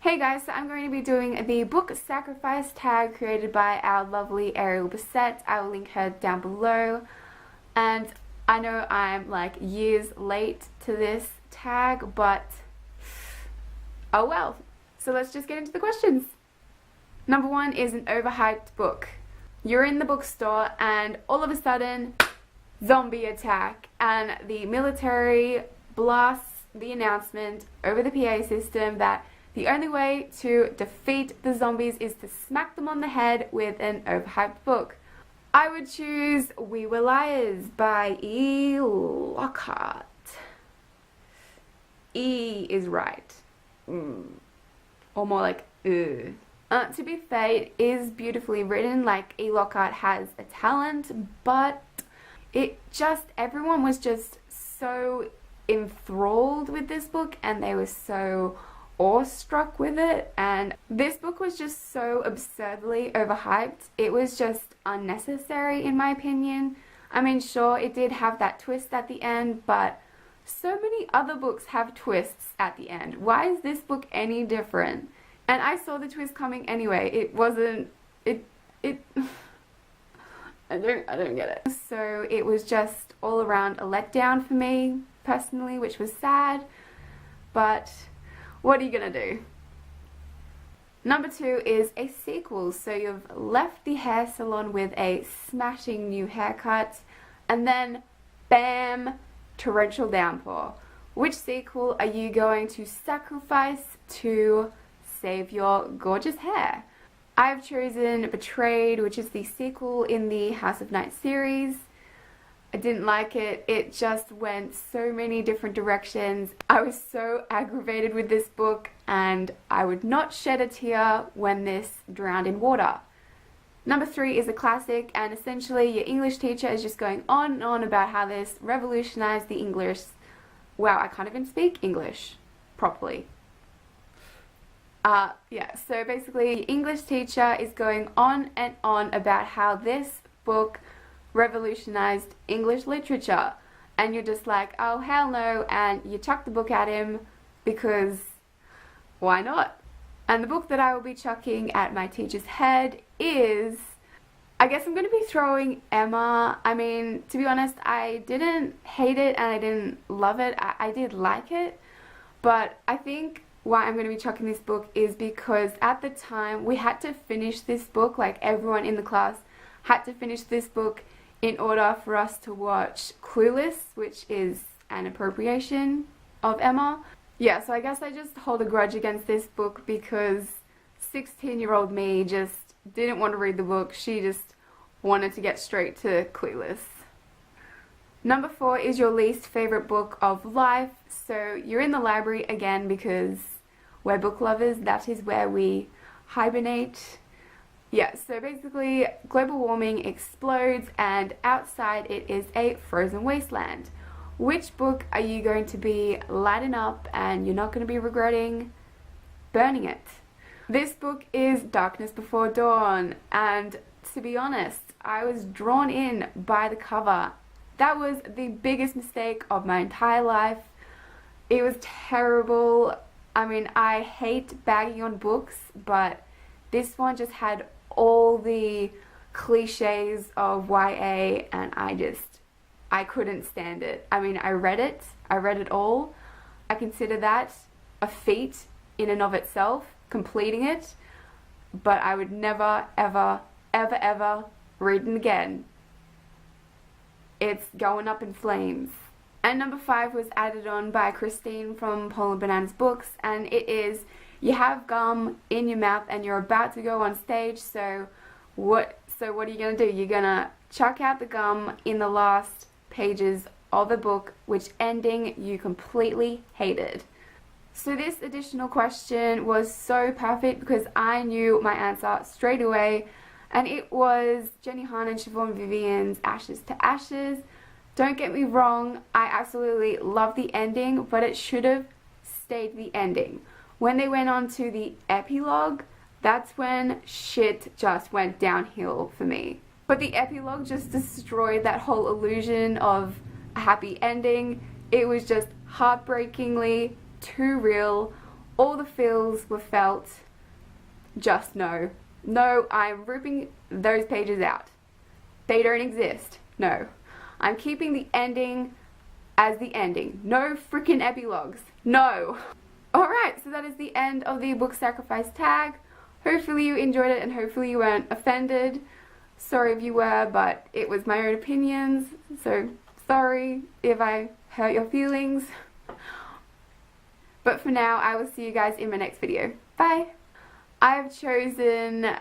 Hey guys, so I'm going to be doing the book Sacrifice tag created by our lovely Ariel Bissett. I will link her down below. And I know I'm like years late to this tag, but oh well. So let's just get into the questions. Number one is an overhyped book. You're in the bookstore and all of a sudden, zombie attack, and the military blasts the announcement over the PA system that the only way to defeat the zombies is to smack them on the head with an overhyped book. I would choose We Were Liars by E. Lockhart. E is right. Or more like to be fair, it is beautifully written, like E. Lockhart has a talent, but everyone was just so enthralled with this book and they were so awestruck with it, and this book was just so absurdly overhyped. It was just unnecessary in my opinion. I mean, sure, it did have that twist at the end, but so many other books have twists at the end. Why is this book any different? And I saw the twist coming anyway. It wasn't I don't get it. So it was just all around a letdown for me personally, which was sad, but what are you gonna do? Number two is a sequel. So you've left the hair salon with a smashing new haircut, and then bam, torrential downpour. Which sequel are you going to sacrifice to save your gorgeous hair? I've chosen Betrayed, which is the sequel in the House of Night series. I didn't like it. It just went so many different directions. I was so aggravated with this book, and I would not shed a tear when this drowned in water. Number three is a classic, and essentially your English teacher is just going on and on about how this revolutionized the English. Wow, I can't even speak English properly. So basically, the English teacher is going on and on about how this book revolutionized English literature, and you're just like, oh hell no, and you chuck the book at him because why not? And the book that I will be chucking at my teacher's head is, I guess I'm going to be throwing Emma. I mean, to be honest, I didn't hate it and I didn't love it. I did like it, but I think why I'm going to be chucking this book is because at the time we had to finish this book, like everyone in the class had to finish this book in order for us to watch Clueless, which is an appropriation of Emma. Yeah, so I guess I just hold a grudge against this book because 16-year-old me just didn't want to read the book. She just wanted to get straight to Clueless. Number four is your least favorite book of life. So you're in the library again because we're book lovers. That is where we hibernate. Yeah, so basically global warming explodes and outside it is a frozen wasteland. Which book are you going to be lighting up and you're not going to be regretting burning it? This book is Darkness Before Dawn, and to be honest, I was drawn in by the cover. That was the biggest mistake of my entire life. It was terrible. I mean, I hate bagging on books, but this one just had all the cliches of YA, and I couldn't stand it. I mean, I read it all. I consider that a feat in and of itself, completing it, but I would never, ever, ever, ever read it again. It's going up in flames. And number five was added on by Christine from Polar Bananas Books, and it is, you have gum in your mouth and you're about to go on stage, so what are you going to do? You're going to chuck out the gum in the last pages of the book, which ending you completely hated. So this additional question was so perfect because I knew my answer straight away, and it was Jenny Han and Siobhan Vivian's Ashes to Ashes. Don't get me wrong, I absolutely love the ending, but it should have stayed the ending. When they went on to the epilogue, that's when shit just went downhill for me. But the epilogue just destroyed that whole illusion of a happy ending. It was just heartbreakingly too real. all the feels were felt. Just no. No, I'm ripping those pages out. They don't exist. No. I'm keeping the ending as the ending. No freaking epilogues. No. Alright, so that is the end of the book sacrifice tag. Hopefully you enjoyed it and hopefully you weren't offended. Sorry if you were, but it was my own opinions, so sorry if I hurt your feelings. But for now, I will see you guys in my next video. Bye! I've chosen...